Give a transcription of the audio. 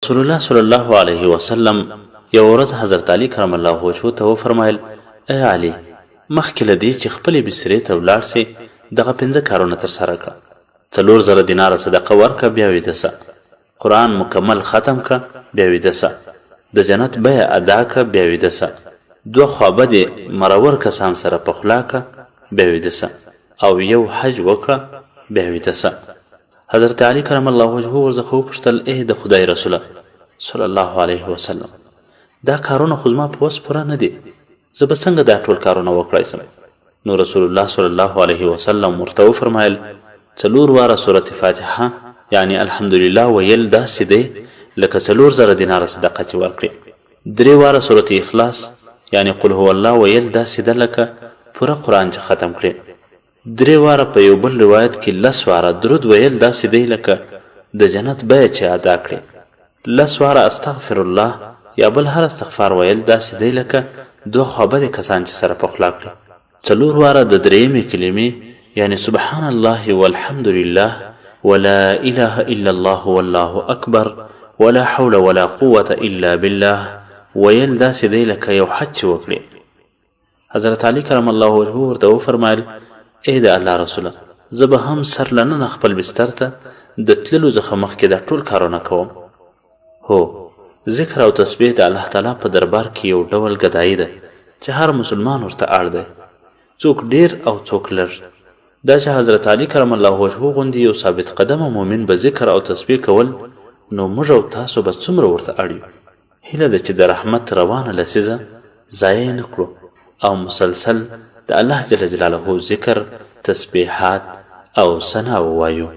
رسول الله صلی الله علیه وسلم یو ورځ حضرت علی کرم الله وجهه ته وفرمایل ای علی مخکې له دې چې خپلې بسترې ته ولاړ سې دغه 5 کارونه ترسره کړه 4000 دیناره صدقه ورکړه بیا ویده سه قرآن مکمل ختم که بیا ویده سه د جنت بیه ادا که بیا ویده سه 2 خوابدې مرور کسان سره پخلا که بیا ویده سه او یو حج وکړه بیا ویده سه حضرت علی کرم الله وجهه ورڅخه وپوښتل ای د خدای رسوله صلی الله علیه وسلم دا کارونه خو زما په وس پوره نه دي زه به څنګه دا ټول کارونه وکړای سم نو رسول الله صلی الله علیه وسلم ورته وفرمایل 4 واره سورة فاتحه یعنی الحمدلله ویل داسې دی لکه 4000 دیناره صدقه چې ورکړي 3 واره سورة اخلاص یعنی قل هو الله ویل داسې ده لکه پوره قرآن چې ختم کړي 3 واره په یو بل روایت کې 10 واره درود ویل داسې دی لکه د جنت بیه چې ادا کړي 10 واره استغفر الله یا بل هر استغفار ویل داسې دی لکه 2 خوابدې کسان چې سره پخلا کړي 4 واره د درېیمې کلمې یعنی سبحان الله والحمد لله ولا اله الا الله والله اکبر ولا حول ولا قوة الا بالله ویل داسې دی لکه یو حج چې وکړي حضرت علی کرم الله وجهه ورته وفرمایل ای د الله رسوله زه به هم سر لننه خپل بستر ته د تللو څخه مخکې دا ټول کارونه کوم هو ذکر او تسبیح د الله تعالی په دربار کې یو ډول ګدایي ده چې هر مسلمان ورته اړ دی څوک ډیر او څوک لږ دا چې حضرت علی کرم الله وجهه غوندې یو ثابت قدمه مؤمن به ذکر او تسبیح کول نو موږ او تاسو به څومره ورته اړ یو هیله ده چې د رحمت روانه لسیزه ضایع نه کړو او مسلسل د الله جل جلاله ذکر تسبیحات او ثنا ووایو